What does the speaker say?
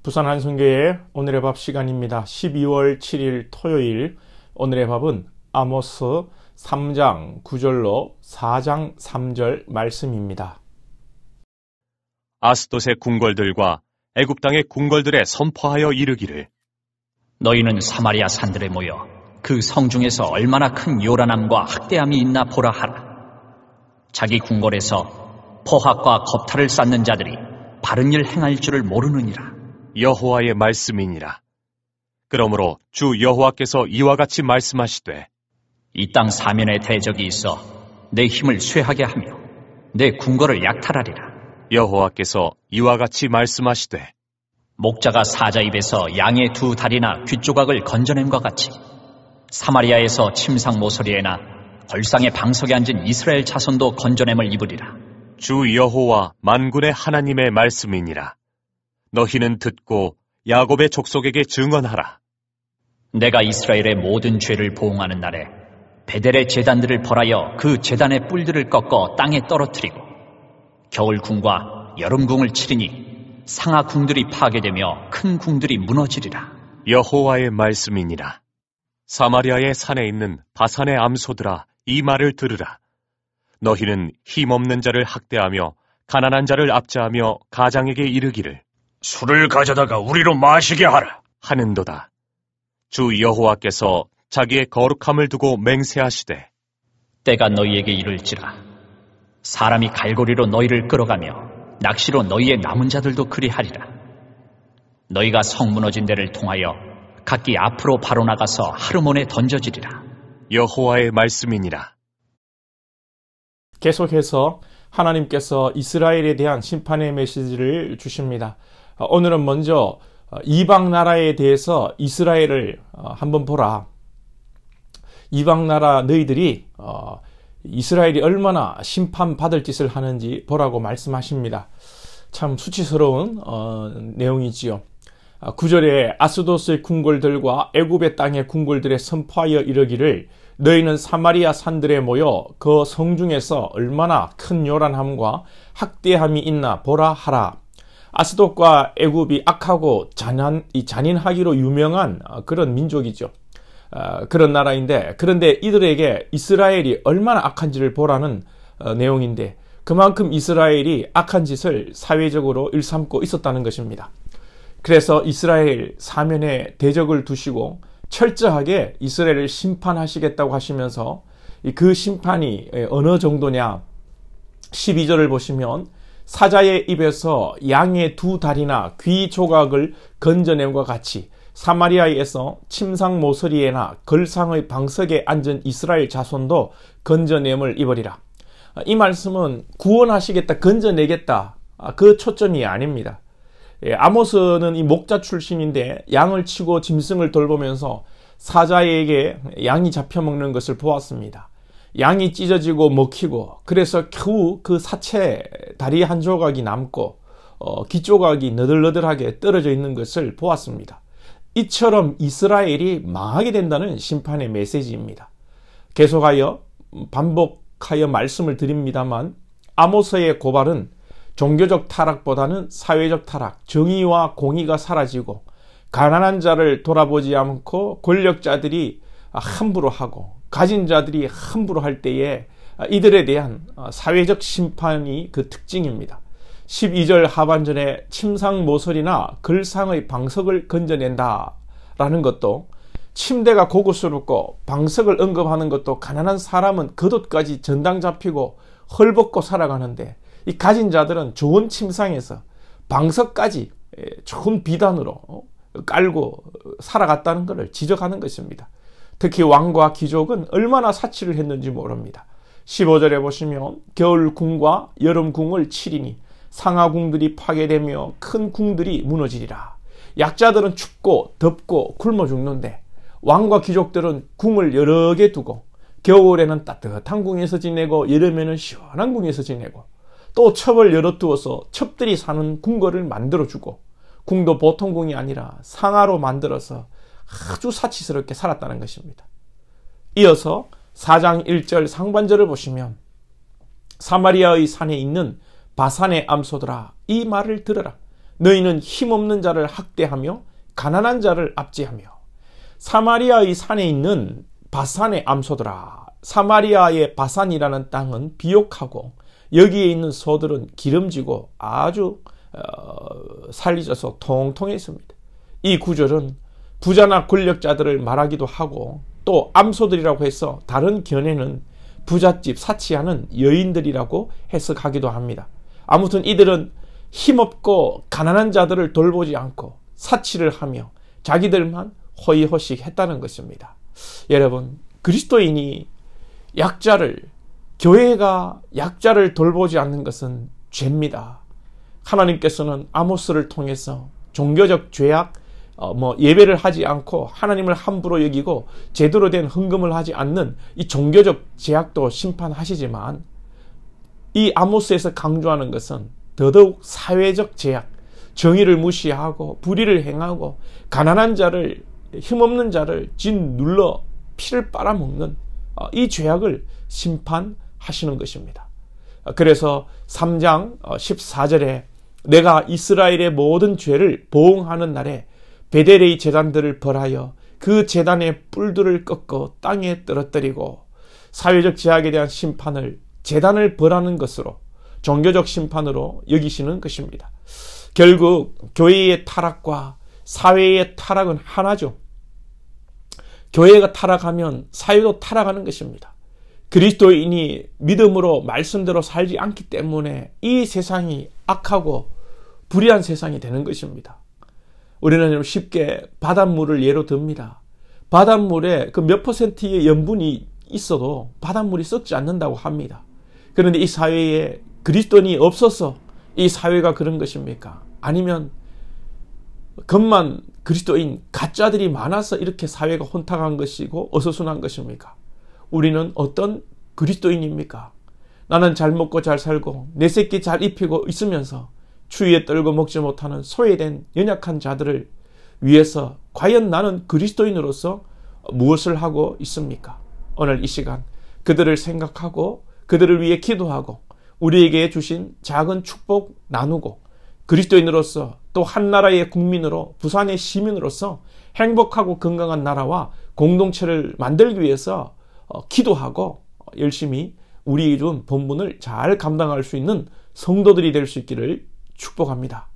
부산 한성교회 오늘의 밥 시간입니다. 12월 7일 토요일 오늘의 밥은 아모스 3장 9절로 4장 3절 말씀입니다. 아스돗의 궁궐들과 애굽 땅의 궁궐들에 선포하여 이르기를 너희는 사마리아 산들에 모여 그 성중에서 얼마나 큰 요란함과 학대함이 있나 보라 하라. 자기 궁궐에서 포학과 겁탈을 쌓는 자들이 바른 일 행할 줄을 모르느니라. 여호와의 말씀이니라. 그러므로 주 여호와께서 이와 같이 말씀하시되 이 땅 사면에 대적이 있어 내 힘을 쇠하게 하며 내 궁궐을 약탈하리라. 여호와께서 이와 같이 말씀하시되 목자가 사자 입에서 양의 두 다리나 귓조각을 건져냄과 같이 사마리아에서 침상 모서리에나 걸상의 방석에 앉은 이스라엘 자손도 건져냄을 입으리라. 주 여호와 만군의 하나님의 말씀이니라. 너희는 듣고 야곱의 족속에게 증언하라. 내가 이스라엘의 모든 죄를 보응하는 날에 베델의 제단들을 벌하여 그 제단의 뿔들을 꺾어 땅에 떨어뜨리고 겨울궁과 여름궁을 치리니 상하궁들이 파괴되며 큰 궁들이 무너지리라. 여호와의 말씀이니라. 사마리아의 산에 있는 바산의 암소들아, 이 말을 들으라. 너희는 힘없는 자를 학대하며 가난한 자를 압제하며 가장에게 이르기를 술을 가져다가 우리로 마시게 하라 하는도다. 주 여호와께서 자기의 거룩함을 두고 맹세하시되 때가 너희에게 이를지라. 사람이 갈고리로 너희를 끌어가며 낚시로 너희의 남은 자들도 그리하리라. 너희가 성 무너진 데를 통하여 각기 앞으로 바로 나가서 하르몬에 던져지리라. 여호와의 말씀이니라. 계속해서 하나님께서 이스라엘에 대한 심판의 메시지를 주십니다. 오늘은 먼저 이방 나라에 대해서 이스라엘을 한번 보라. 이방 나라 너희들이 이스라엘이 얼마나 심판받을 짓을 하는지 보라고 말씀하십니다. 참 수치스러운 내용이지요. 9절에 아스돗의 궁궐들과 애굽의 땅의 궁궐들에 선포하여 이르기를 너희는 사마리아 산들에 모여 그 성중에서 얼마나 큰 요란함과 학대함이 있나 보라 하라. 아스돗과 애굽이 악하고 잔인하기로 유명한 그런 민족이죠. 그런 나라인데, 그런데 이들에게 이스라엘이 얼마나 악한지를 보라는 내용인데, 그만큼 이스라엘이 악한 짓을 사회적으로 일삼고 있었다는 것입니다. 그래서 이스라엘 사면에 대적을 두시고 철저하게 이스라엘을 심판하시겠다고 하시면서 그 심판이 어느 정도냐, 12절을 보시면 사자의 입에서 양의 두 다리나 귀 조각을 건져냄과 같이 사마리아에서 침상 모서리에나 걸상의 방석에 앉은 이스라엘 자손도 건져냄을 입으리라. 이 말씀은 구원하시겠다, 건져내겠다, 그 초점이 아닙니다. 아모스는 이 목자 출신인데 양을 치고 짐승을 돌보면서 사자에게 양이 잡혀먹는 것을 보았습니다. 양이 찢어지고 먹히고, 그래서 겨우 그 사체 다리 한 조각이 남고 귀 조각이 너덜너덜하게 떨어져 있는 것을 보았습니다. 이처럼 이스라엘이 망하게 된다는 심판의 메시지입니다. 계속하여 반복하여 말씀을 드립니다만, 아모스의 고발은 종교적 타락보다는 사회적 타락, 정의와 공의가 사라지고 가난한 자를 돌아보지 않고 권력자들이 함부로 하고 가진 자들이 함부로 할 때에 이들에 대한 사회적 심판이 그 특징입니다. 12절 하반절에 침상 모서리나 걸상의 방석을 건져낸다라는 것도, 침대가 고급스럽고 방석을 언급하는 것도 가난한 사람은 겉옷까지 전당 잡히고 헐벗고 살아가는데, 이 가진 자들은 좋은 침상에서 방석까지 좋은 비단으로 깔고 살아갔다는 것을 지적하는 것입니다. 특히 왕과 귀족은 얼마나 사치를 했는지 모릅니다. 15절에 보시면 겨울궁과 여름궁을 치리니 상하궁들이 파괴되며 큰 궁들이 무너지리라. 약자들은 춥고 덥고 굶어 죽는데 왕과 귀족들은 궁을 여러 개 두고 겨울에는 따뜻한 궁에서 지내고 여름에는 시원한 궁에서 지내고, 또 첩을 열어두어서 첩들이 사는 궁궐을 만들어주고, 궁도 보통 궁이 아니라 상하로 만들어서 아주 사치스럽게 살았다는 것입니다. 이어서 4장 1절 상반절을 보시면 사마리아의 산에 있는 바산의 암소들아, 이 말을 들으라. 너희는 힘없는 자를 학대하며 가난한 자를 압제하며 사마리아의 산에 있는 바산의 암소들아. 사마리아의 바산이라는 땅은 비옥하고 여기에 있는 소들은 기름지고 아주 살리져서 통통했습니다. 이 구절은 부자나 권력자들을 말하기도 하고 또 암소들이라고 해서 다른 견해는 부잣집 사치하는 여인들이라고 해석하기도 합니다. 아무튼 이들은 힘없고 가난한 자들을 돌보지 않고 사치를 하며 자기들만 호의호식 했다는 것입니다. 여러분, 그리스도인이 교회가 약자를 돌보지 않는 것은 죄입니다. 하나님께서는 아모스를 통해서 종교적 죄악, 예배를 하지 않고 하나님을 함부로 여기고 제대로 된 헌금을 하지 않는 이 종교적 죄악도 심판하시지만 이 아모스에서 강조하는 것은 더더욱 사회적 죄악, 정의를 무시하고 불의를 행하고 가난한 자를, 힘없는 자를 짓눌러 피를 빨아먹는 이 죄악을 심판하시는 것입니다. 그래서 3장 14절에 내가 이스라엘의 모든 죄를 보응하는 날에 베델의 제단들을 벌하여 그 제단의 뿔들을 꺾어 땅에 떨어뜨리고 사회적 죄악에 대한 심판을 제단을 벌하는 것으로 종교적 심판으로 여기시는 것입니다. 결국 교회의 타락과 사회의 타락은 하나죠. 교회가 타락하면 사회도 타락하는 것입니다. 그리스도인이 믿음으로 말씀대로 살지 않기 때문에 이 세상이 악하고 불의한 세상이 되는 것입니다. 우리는 쉽게 바닷물을 예로 듭니다. 바닷물에 그 몇 퍼센트의 염분이 있어도 바닷물이 썩지 않는다고 합니다. 그런데 이 사회에 그리스도인이 없어서 이 사회가 그런 것입니까? 아니면 겉만 그리스도인 가짜들이 많아서 이렇게 사회가 혼탁한 것이고 어수선한 것입니까? 우리는 어떤 그리스도인입니까? 나는 잘 먹고 잘 살고 내 새끼 잘 입히고 있으면서 추위에 떨고 먹지 못하는 소외된 연약한 자들을 위해서 과연 나는 그리스도인으로서 무엇을 하고 있습니까? 오늘 이 시간 그들을 생각하고 그들을 위해 기도하고 우리에게 주신 작은 축복 나누고 그리스도인으로서 또 한 나라의 국민으로 부산의 시민으로서 행복하고 건강한 나라와 공동체를 만들기 위해서 기도하고 열심히 우리 준 본분을 잘 감당할 수 있는 성도들이 될 수 있기를 축복합니다.